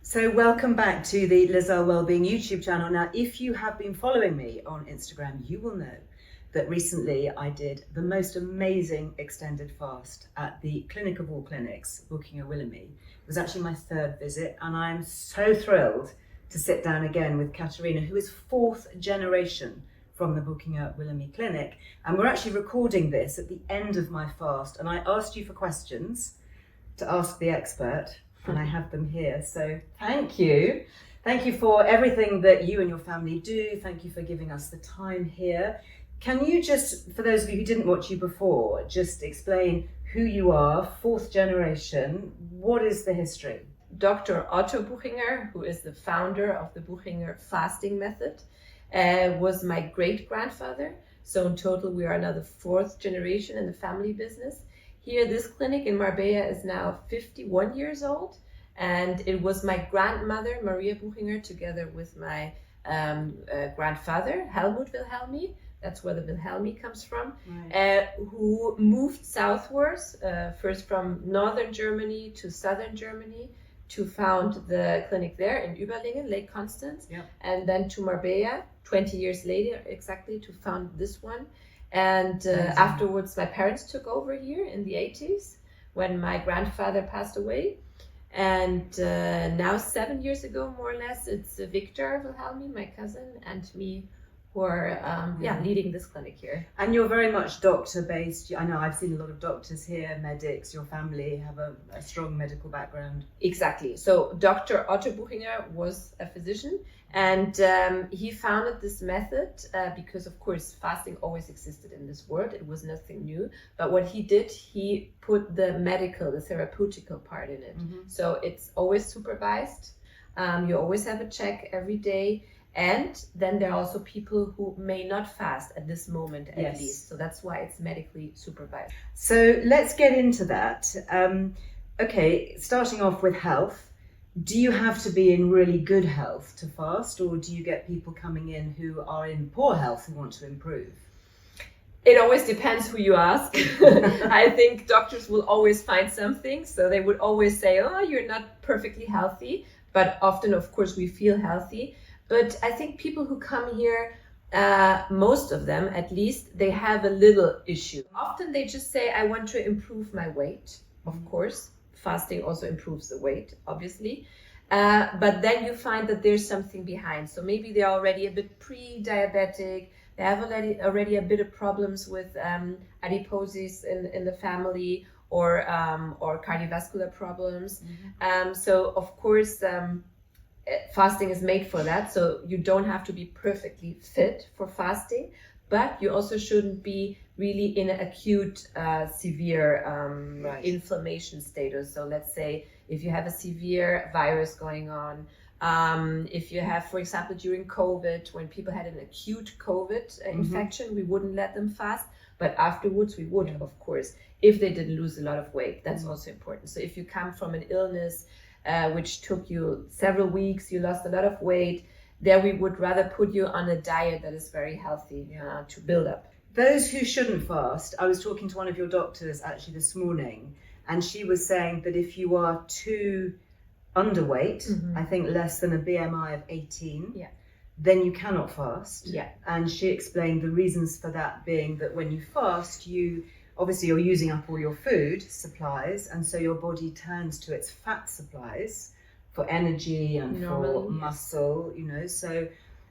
So welcome back to the Earle Wellbeing YouTube channel. Now, if you have been following me on Instagram, you will know that recently I did the most amazing extended fast at the clinic of all clinics, Buchinger Wilhelmi. It was actually my third visit, and I'm so thrilled to sit down again with Katerina, who is fourth generation from the Buchinger Wilhelmi Clinic. And we're actually recording this at the end of my fast, and I asked you for questions to ask the expert, and I have them here. So thank you. Thank you for everything that you and your family do. Thank you for giving us the time here. Can you just, for those of you who didn't watch you before, just explain who you are, fourth generation, what is the history? Dr. Otto Buchinger, who is the founder of the Buchinger fasting method, was my great-grandfather. So in total, we are now the fourth generation in the family business. Here, this clinic in Marbella is now 51 years old, and it was my grandmother, Maria Buchinger, together with my grandfather, Helmut Wilhelmi, that's where the Wilhelmi comes from, right. Who moved southwards, first from northern Germany to southern Germany, to found the clinic there in Überlingen, Lake Constance, yep. And then to Marbella, 20 years later exactly, to found this one. And afterwards, my parents took over here in the 80s when my grandfather passed away. And now 7 years ago, more or less, it's Victor Wilhelmi, my cousin, and me who are leading this clinic here. And you're very much doctor-based. I know I've seen a lot of doctors here, medics. Your family have a strong medical background. Exactly. So Dr. Otto Buchinger was a physician, and he founded this method because, of course, fasting always existed in this world. It was nothing new. But what he did, he put the medical, the therapeutical part in it. Mm-hmm. So it's always supervised. You always have a check every day. And then there are also people who may not fast at this moment, at least. So that's why it's medically supervised. So let's get into that. Okay, starting off with health. Do you have to be in really good health to fast, or do you get people coming in who are in poor health who want to improve? It always depends who you ask. I think doctors will always find something. So they would always say, oh, you're not perfectly healthy. But often, of course, we feel healthy. But I think people who come here, most of them at least, they have a little issue. Often they just say, I want to improve my weight. Of course, fasting also improves the weight, obviously. But then you find that there's something behind. So maybe they're already a bit pre-diabetic. They have already a bit of problems with adiposis in the family, or cardiovascular problems. Mm-hmm. So of course, fasting is made for that, so you don't have to be perfectly fit for fasting, but you also shouldn't be really in an acute, severe inflammation status. So let's say if you have a severe virus going on, if you have, for example, during COVID, when people had an acute COVID infection, we wouldn't let them fast, but afterwards we would, of course, if they didn't lose a lot of weight. That's also important. So if you come from an illness which took you several weeks, you lost a lot of weight, there we would rather put you on a diet that is very healthy to build up. Those who shouldn't fast, I was talking to one of your doctors actually this morning, and she was saying that if you are too underweight, I think less than a BMI of 18, then you cannot fast. Yeah. And she explained the reasons for that being that when you fast, obviously you're using up all your food supplies, and so your body turns to its fat supplies for energy and for muscle, so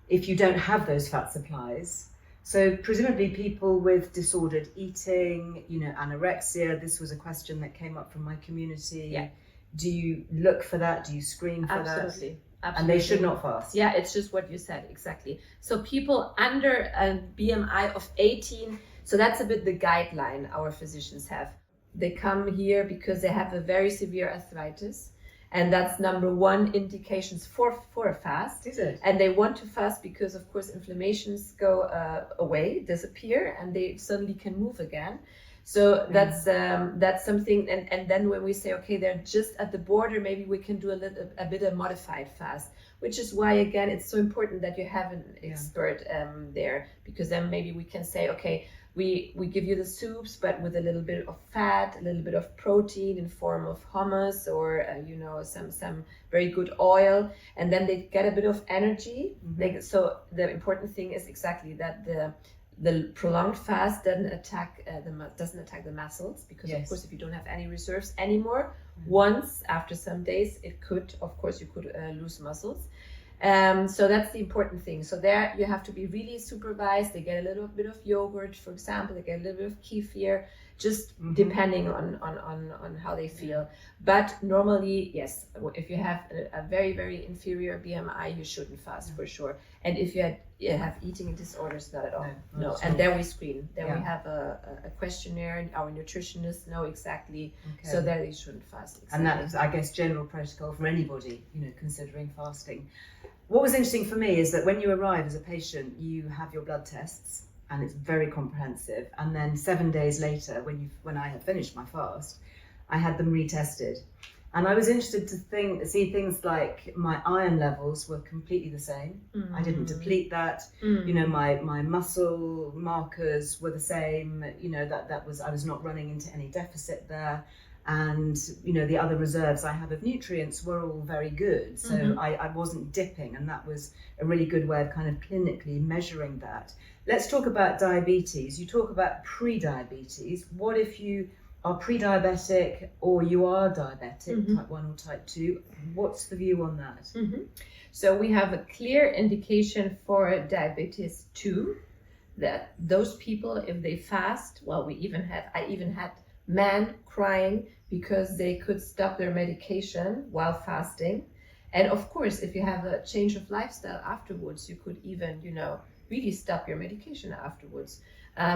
if you don't have those fat supplies, so presumably people with disordered eating, anorexia, this was a question that came up from my community. Yeah. Do you look for that? Do you screen for that? Absolutely. And they should not fast. Yeah, it's just what you said, exactly. So people under a BMI of 18, so that's a bit the guideline our physicians have. They come here because they have a very severe arthritis, and that's number one indications for a fast. Is it? And they want to fast because, of course, inflammations go away, disappear, and they suddenly can move again. So that's something. And then when we say, okay, they're just at the border, maybe we can do a bit of modified fast, which is why, again, it's so important that you have an expert there, because then maybe we can say, okay, We give you the soups, but with a little bit of fat, a little bit of protein in form of hummus or some very good oil, and then they get a bit of energy. So the important thing is exactly that the prolonged fast doesn't attack the muscles, because of course if you don't have any reserves anymore, once after some days you could lose muscles. So that's the important thing. So there you have to be really supervised. They get a little bit of yogurt, for example. They get a little bit of kefir, just depending on how they feel. But normally, yes, if you have a very, very inferior BMI, you shouldn't fast for sure. And if you have eating disorders, not at all. No. And then we screen. Then we have a questionnaire, and our nutritionists know exactly. So there you shouldn't fast. Exactly. And that is, I guess, general protocol for anybody, considering fasting. What was interesting for me is that when you arrive as a patient, you have your blood tests, and it's very comprehensive. And then 7 days later, when I had finished my fast, I had them retested. And I was interested to see things like my iron levels were completely the same. I didn't deplete that. My muscle markers were the same. I was not running into any deficit there. And the other reserves I have of nutrients were all very good. So I wasn't dipping, and that was a really good way of kind of clinically measuring that. Let's talk about diabetes. You talk about pre-diabetes. What if you are pre-diabetic or you are diabetic, type 1 or type 2? What's the view on that? So we have a clear indication for diabetes 2, that those people, if they fast, I even had men crying because they could stop their medication while fasting. And of course, if you have a change of lifestyle afterwards, you could even, really stop your medication afterwards.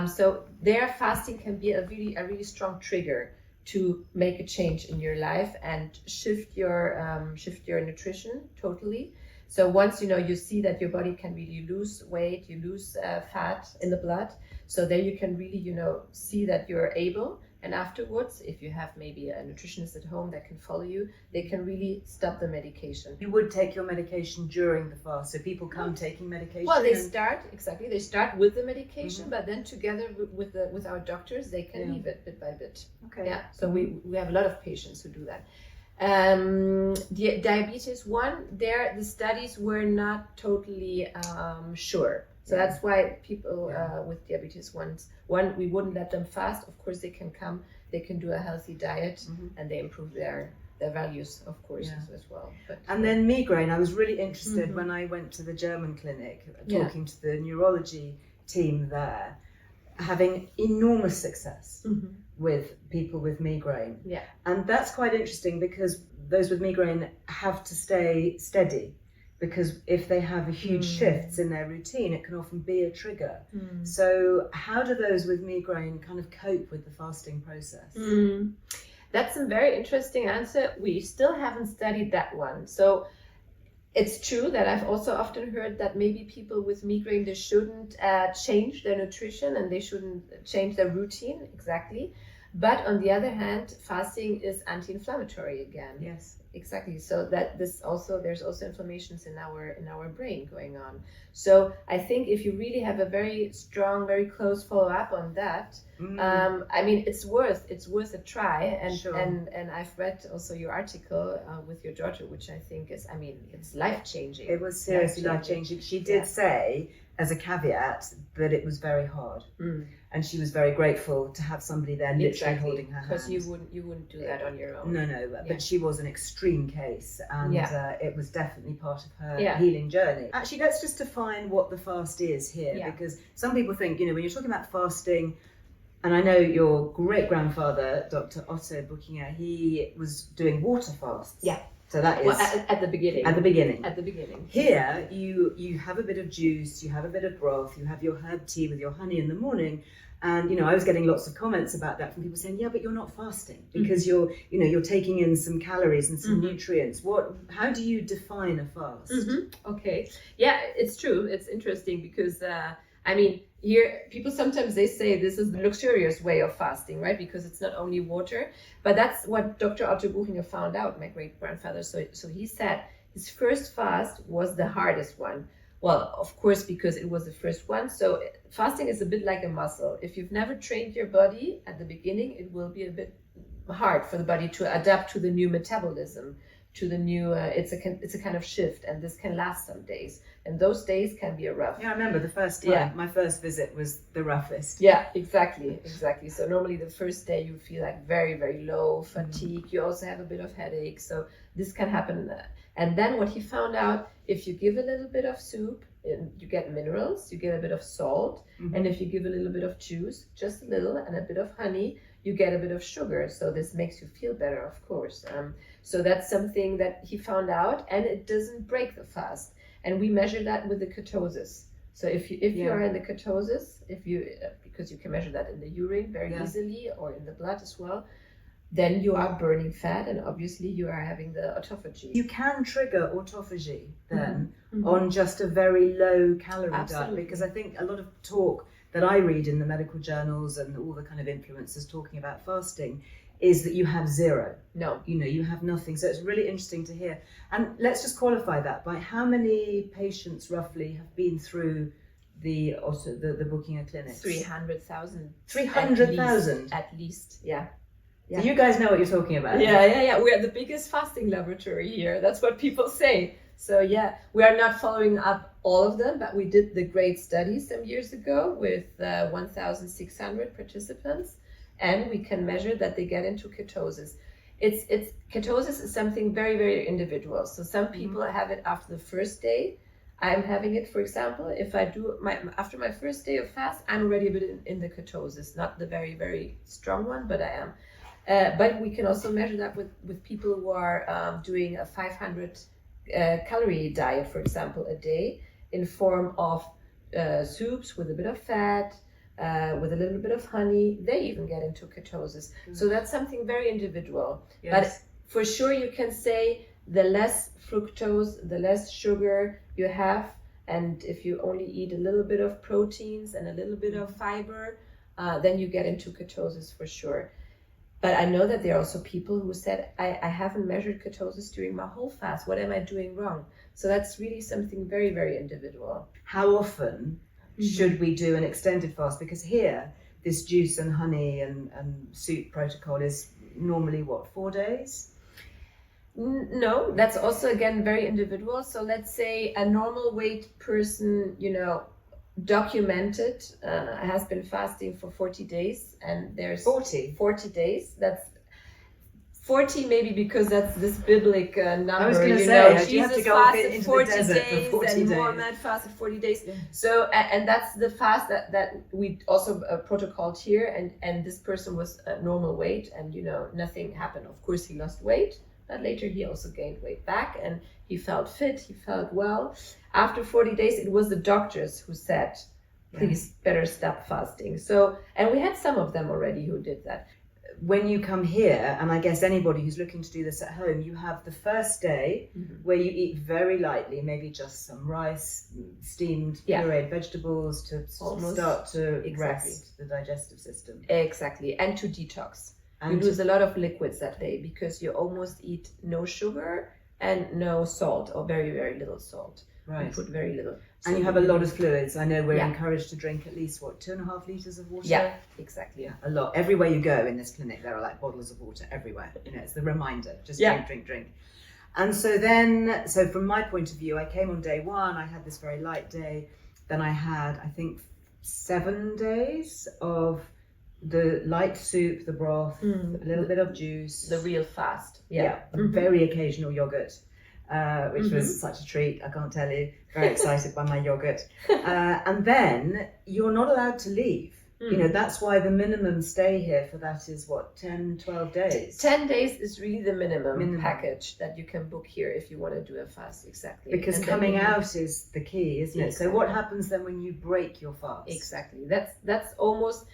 So their fasting can be a really strong trigger to make a change in your life and shift your nutrition totally. So once you see that your body can really lose weight, you lose fat in the blood. So there you can really see that you're able. And afterwards, if you have maybe a nutritionist at home that can follow you, they can really stop the medication. You would take your medication during the fast, so people come taking medication? Well, they start with the medication, but then together with our doctors, they can leave it bit by bit. Okay. Yeah. So we have a lot of patients who do that. The diabetes 1, the studies were not totally sure. So that's why people with diabetes 1, we wouldn't let them fast. Of course, they can come, they can do a healthy diet, and they improve their values, of course, as well. And then migraine, I was really interested when I went to the German clinic, talking to the neurology team there, having enormous success with people with migraine. Yeah. And that's quite interesting, because those with migraine have to stay steady, because if they have huge shifts in their routine, it can often be a trigger. So how do those with migraine kind of cope with the fasting process? That's a very interesting answer. We still haven't studied that one. So it's true that I've also often heard that maybe people with migraine, they shouldn't change their nutrition and they shouldn't change their routine, exactly. But on the other hand, fasting is anti-inflammatory again. Yes. Exactly. So that there's also inflammations in our brain going on. So I think if you really have a very strong, very close follow-up on that, it's worth a try. And I've read also your article with your daughter, which I think is, it's life-changing. It was seriously life-changing. She did say, as a caveat, that it was very hard. And she was very grateful to have somebody there literally holding her hand. Because you wouldn't do that on your own. No, but she was an extreme case, and it was definitely part of her healing journey. Actually, let's just define what the fast is here, because some people think, when you're talking about fasting, and I know your great-grandfather, Dr. Otto Buchinger, he was doing water fasts. Yeah. So that is at the beginning. At the beginning. At the beginning. Here, you have a bit of juice, you have a bit of broth, you have your herb tea with your honey in the morning, and I was getting lots of comments about that from people saying, but you're not fasting because you're taking in some calories and some nutrients. How do you define a fast? Okay, yeah, it's true. It's interesting because here people sometimes they say this is the luxurious way of fasting, right? Because it's not only water, but that's what Dr. Otto Buchinger found out, my great grandfather. So he said his first fast was the hardest one. Well, of course, because it was the first one. So fasting is a bit like a muscle. If you've never trained your body at the beginning, it will be a bit hard for the body to adapt to the new metabolism, to the new, it's a kind of shift, and this can last some days. And those days can be a rough. Yeah, I remember the first time, my first visit was the roughest. Yeah, exactly. So normally the first day you feel like very, very low, fatigue. You also have a bit of headache. So this can happen. And then what he found out, if you give a little bit of soup, you get minerals, you get a bit of salt. And if you give a little bit of juice, just a little, and a bit of honey, you get a bit of sugar. So this makes you feel better, of course. So that's something that he found out, and it doesn't break the fast. And we measure that with the ketosis. So if you are in the ketosis, because you can measure that in the urine very easily, or in the blood as well, then you are burning fat, and obviously you are having the autophagy. You can trigger autophagy then on just a very low calorie diet, because I think a lot of talk that I read in the medical journals and all the kind of influencers talking about fasting is that you have zero. No. You have nothing. So it's really interesting to hear. And let's just qualify that by how many patients roughly have been through the Buchinger Clinic? 300,000. 300,000? At least, yeah. So you guys know what you're talking about. Yeah. We are the biggest fasting laboratory here. That's what people say. So yeah, we are not following up all of them, but we did the great study some years ago with 1,600 participants, and we can measure that they get into ketosis. It's ketosis is something very, very individual. So some people have it after the first day. I'm having it, for example, if I do after my first day of fast, I'm already a bit in the ketosis, not the very, very strong one, but I am. But we can also measure that with people who are doing a 500 calorie diet, for example, a day, in form of soups with a bit of fat, with a little bit of honey. They even get into ketosis. So that's something very individual. Yes. But for sure you can say the less fructose, the less sugar you have, and if you only eat a little bit of proteins and a little bit of fiber, then you get into ketosis for sure. But I know that there are also people who said, I haven't measured ketosis during my whole fast. What am I doing wrong? So that's really something very, very individual. How often should we do an extended fast? Because here, this juice and honey and soup protocol is normally, 4 days? No, that's also, again, very individual. So let's say a normal weight person, documented has been fasting for 40 days, and there's 40 days. That's 40 maybe because that's this biblical number. I was going to say, Jesus fasted 40 days and Muhammad fasted 40 days. Yeah. So and that's the fast that we also protocoled here, and this person was normal weight, and nothing happened. Of course he lost weight, but later he also gained weight back, and he felt fit, he felt well. After 40 days, it was the doctors who said, please better stop fasting. So, and we had some of them already who did that. When you come here, and I guess anybody who's looking to do this at home, you have the first day where you eat very lightly, maybe just some rice, steamed, pureed vegetables to start to rest the digestive system. Exactly, and to detox. You lose a lot of liquids that day because you almost eat no sugar and no salt, or very, very little salt. Right. You put very little. And you have a lot of fluids. I know we're encouraged to drink at least 2.5 liters of water? Yeah, exactly. Yeah, a lot. Everywhere you go in this clinic, there are like bottles of water everywhere. It's the reminder, just drink. And so from my point of view, I came on day one, I had this very light day. Then I had, I think, 7 days of the light soup, the broth, a little bit of juice. The real fast. Very occasional yogurt. Which was such a treat, I can't tell you. Very excited by my yogurt. And then you're not allowed to leave. That's why the minimum stay here for that is 10, 12 days? 10 days is really the minimum package that you can book here if you want to do a fast, exactly. Because coming out is the key, isn't it? So what happens then when you break your fast? Exactly. That's almost...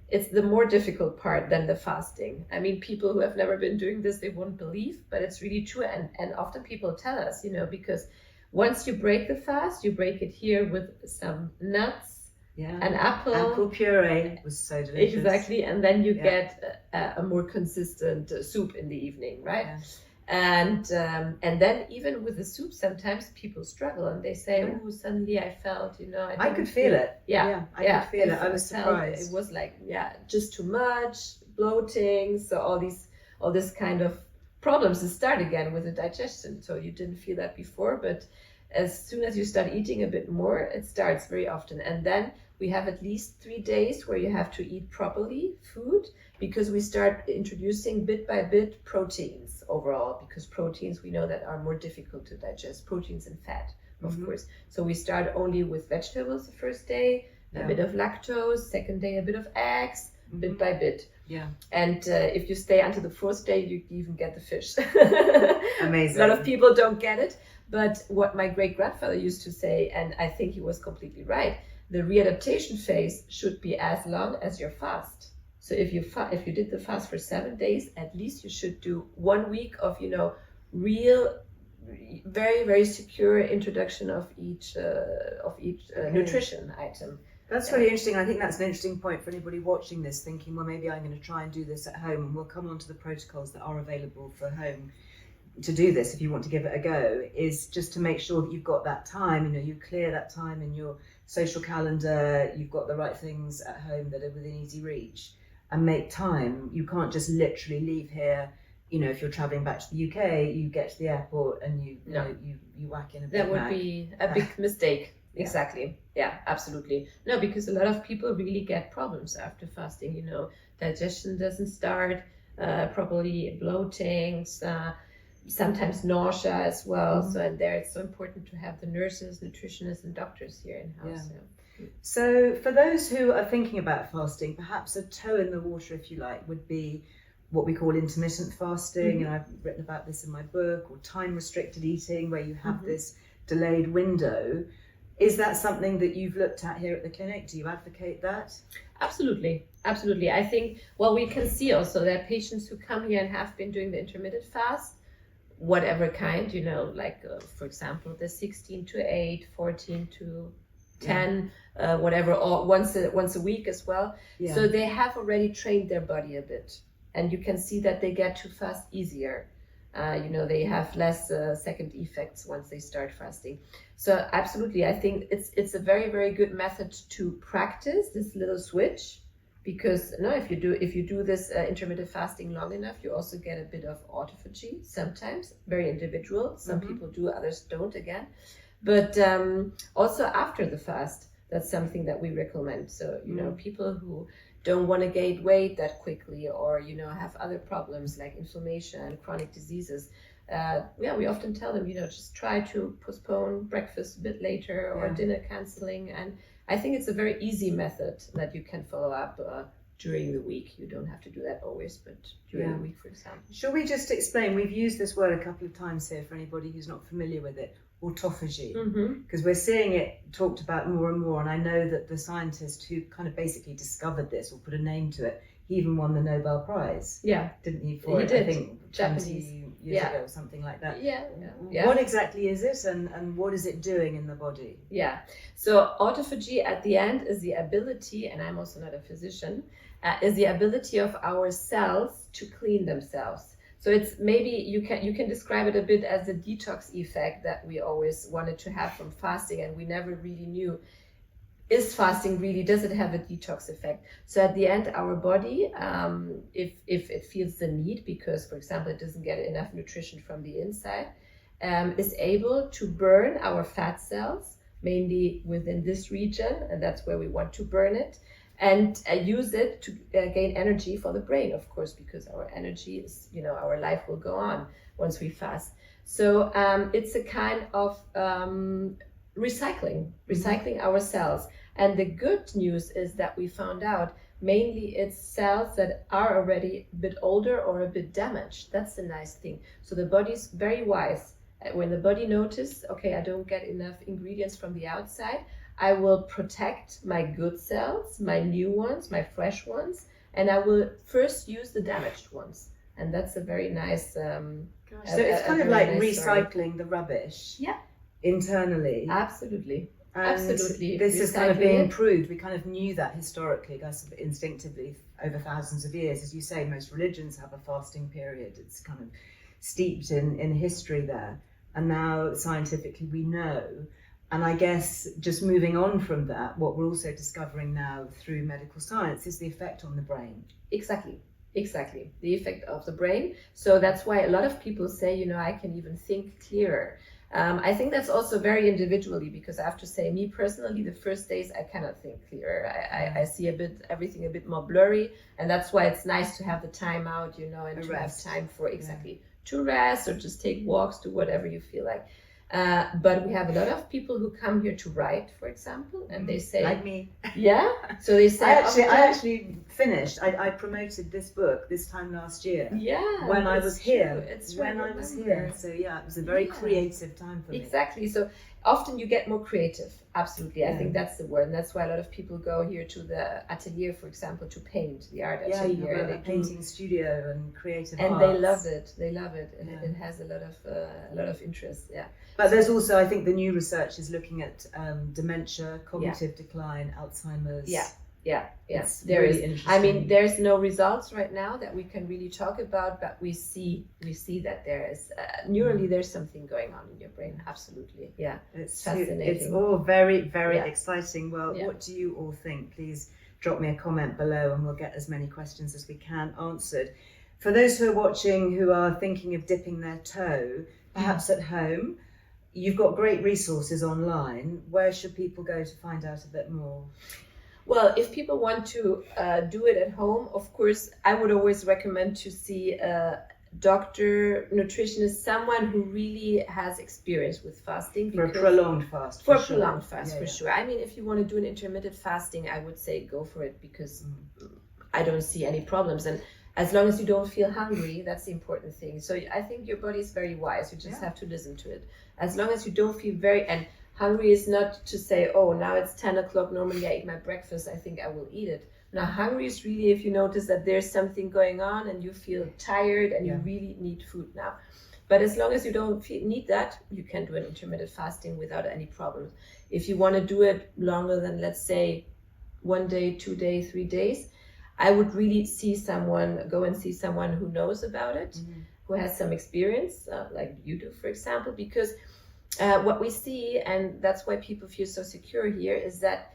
It's the more difficult part than the fasting. I mean, people who have never been doing this, they won't believe, but it's really true. And often people tell us, because once you break the fast, you break it here with some nuts, an apple. Apple puree was so delicious. Exactly. And then you get a more consistent soup in the evening, right? And then even with the soup, sometimes people struggle and they say, "Oh, suddenly I felt, I could feel it. Yeah, I could feel it. I was surprised. It was like, just too much, bloating, so all this kind of problems that start again with the digestion. So you didn't feel that before, but as soon as you start eating a bit more, it starts very often. And then we have at least 3 days where you have to eat properly food, because we start introducing bit by bit proteins overall, because proteins we know that are more difficult to digest, proteins and fat, of course. So we start only with vegetables the first day, a bit of lactose, second day a bit of eggs, bit by bit. Yeah. And if you stay until the 4th day, you even get the fish. Amazing. A lot of people don't get it. But what my great-grandfather used to say, and I think he was completely right, the readaptation phase should be as long as your fast. So if you did the fast for 7 days, at least you should do 1 week of, real, very, very secure introduction of each nutrition item. That's really interesting. I think that's an interesting point for anybody watching this, thinking, well, maybe I'm going to try and do this at home, and we'll come on to the protocols that are available for home to do this if you want to give it a go, is just to make sure that you've got that time, you clear that time in your social calendar, you've got the right things at home that are within easy reach, and make time. You can't just literally leave here. If you're traveling back to the UK, you get to the airport and you whack in a Big That would Mac. be a big mistake. Yeah. Exactly. Yeah, absolutely. No, because a lot of people really get problems after fasting. Digestion doesn't start properly, bloating, sometimes nausea as well. So, and there it's so important to have the nurses, nutritionists, and doctors here in house. Yeah. So for those who are thinking about fasting, perhaps a toe in the water, if you like, would be what we call intermittent fasting, and I've written about this in my book, or time restricted eating, where you have this delayed window. Is that something that you've looked at here at the clinic? Do you advocate that? Absolutely. I think, we can see also that patients who come here and have been doing the intermittent fast, whatever kind, for example, the 16 to 8, 14 to 10, whatever, or once a week as well. Yeah. So they have already trained their body a bit, and you can see that they get to fast easier. They have less second effects once they start fasting. So absolutely, I think it's a very, very good method to practice this little switch, because if you do this intermittent fasting long enough, you also get a bit of autophagy. Sometimes very individual. Some people do, others don't. Again, but also after the fast, that's something that we recommend. So people who don't want to gain weight that quickly, or have other problems like inflammation and chronic diseases, we often tell them just try to postpone breakfast a bit later, or dinner canceling. And I think it's a very easy method that you can follow up during the week. You don't have to do that always, but during the week, for example. Shall we just explain? We've used this word a couple of times here for anybody who's not familiar with it. Autophagy, because we're seeing it talked about more and more, and I know that the scientist who kind of basically discovered this or put a name to it, he even won the Nobel Prize. Yeah, didn't he? For it, did. I think Japanese 20 years ago or something like that. Yeah. What exactly is it, and what is it doing in the body? Yeah. So autophagy at the end is the ability, and I'm also not a physician, is the ability of our cells to clean themselves. So it's maybe you can describe it a bit as the detox effect that we always wanted to have from fasting, and we never really knew, is fasting really, does it have a detox effect? So at the end, our body, if it feels the need, because for example it doesn't get enough nutrition from the inside, is able to burn our fat cells, mainly within this region, and that's where we want to burn it, and use it to gain energy for the brain, of course, because our energy is, our life will go on once we fast. So it's a kind of recycling our cells. And the good news is that we found out mainly it's cells that are already a bit older or a bit damaged. That's the nice thing. So the body's very wise. When the body notices, okay, I don't get enough ingredients from the outside, I will protect my good cells, my new ones, my fresh ones, and I will first use the damaged ones. And that's a very nice... so it's kind of like recycling the rubbish internally. Absolutely. And Absolutely. This is kind of being proved. We kind of knew that historically, guys, instinctively over thousands of years. As you say, most religions have a fasting period. It's kind of steeped in history there. And now scientifically we know. And I guess just moving on from that, what we're also discovering now through medical science is the effect on the brain. Exactly, the effect of the brain. So that's why a lot of people say, I can even think clearer. I think that's also very individually, because I have to say, me personally, the first days I cannot think clearer. I see everything a bit more blurry, and that's why it's nice to have the time out, and to have time for to rest, or just take walks, do whatever you feel like. But we have a lot of people who come here to write, for example, and they say, like me. Yeah. So they say, I actually finished. I promoted this book this time last year. Yeah. When I was here. I was here. So yeah, it was a very creative time for me. Exactly. So often you get more creative. Absolutely. I think that's the word, and that's why a lot of people go here to the atelier, for example, to paint, the art atelier. Yeah, you have a painting studio and creative and arts. they love it. And it has a lot of interest. Yeah. But there's also, I think, the new research is looking at dementia, cognitive decline, Alzheimer's. Yeah. There really is. Interesting. I mean, there's no results right now that we can really talk about, but we see that there is neurally there's something going on in your brain. Absolutely, yeah. It's fascinating. It's all very, very exciting. Well, what do you all think? Please drop me a comment below, and we'll get as many questions as we can answered. For those who are watching who are thinking of dipping their toe, perhaps at home, you've got great resources online. Where should people go to find out a bit more? Well, if people want to do it at home, of course, I would always recommend to see a doctor, nutritionist, someone who really has experience with fasting. For a prolonged fast. For sure. I mean, if you want to do an intermittent fasting, I would say go for it, because I don't see any problems. And as long as you don't feel hungry, that's the important thing. So I think your body is very wise. You just have to listen to it. As long as you don't feel hungry is not to say, oh, now it's 10 o'clock, normally I eat my breakfast, I think I will eat it. Now, hungry is really if you notice that there's something going on and you feel tired and you really need food now. But as long as you don't need that, you can do an intermittent fasting without any problems. If you want to do it longer than, let's say, 1 day, 2 days, 3 days, I would really go and see someone who knows about it, who has some experience, like you do, for example, because what we see, and that's why people feel so secure here, is that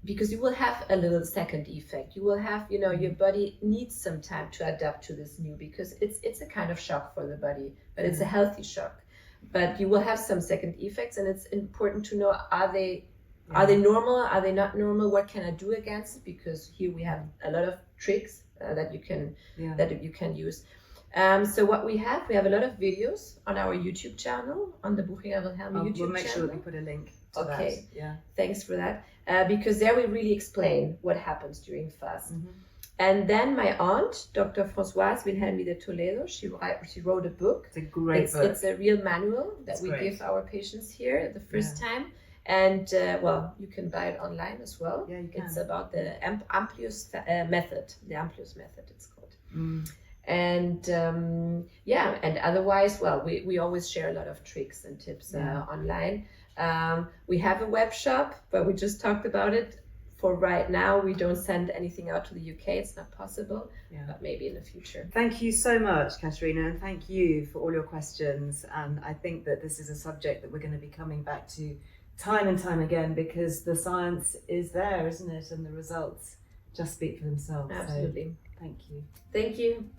because you will have a little second effect. You will have, your body needs some time to adapt to this new, because it's a kind of shock for the body, but it's a healthy shock. But you will have some second effects, and it's important to know, are they normal? Are they not normal? What can I do against it? Because here we have a lot of tricks that you can use. So what we have a lot of videos on our YouTube channel, on the Buchinger Wilhelmi YouTube channel. We'll make sure that we put a link to that. Okay, thanks for that. Because there we really explain what happens during fast. And then my aunt, Dr. Françoise Wilhelmi de Toledo, she wrote a book. It's a great book. It's a real manual that we give our patients here the first time. And you can buy it online as well. Yeah, you can. It's about the Amplius method. The Amplius method, it's called. And and otherwise, we always share a lot of tricks and tips online. We have a web shop, but we just talked about it. For right now, we don't send anything out to the UK. It's not possible, but maybe in the future. Thank you so much, Katarina, and thank you for all your questions. And I think that this is a subject that we're going to be coming back to time and time again, because the science is there, isn't it? And the results just speak for themselves. Absolutely. So, thank you. Thank you.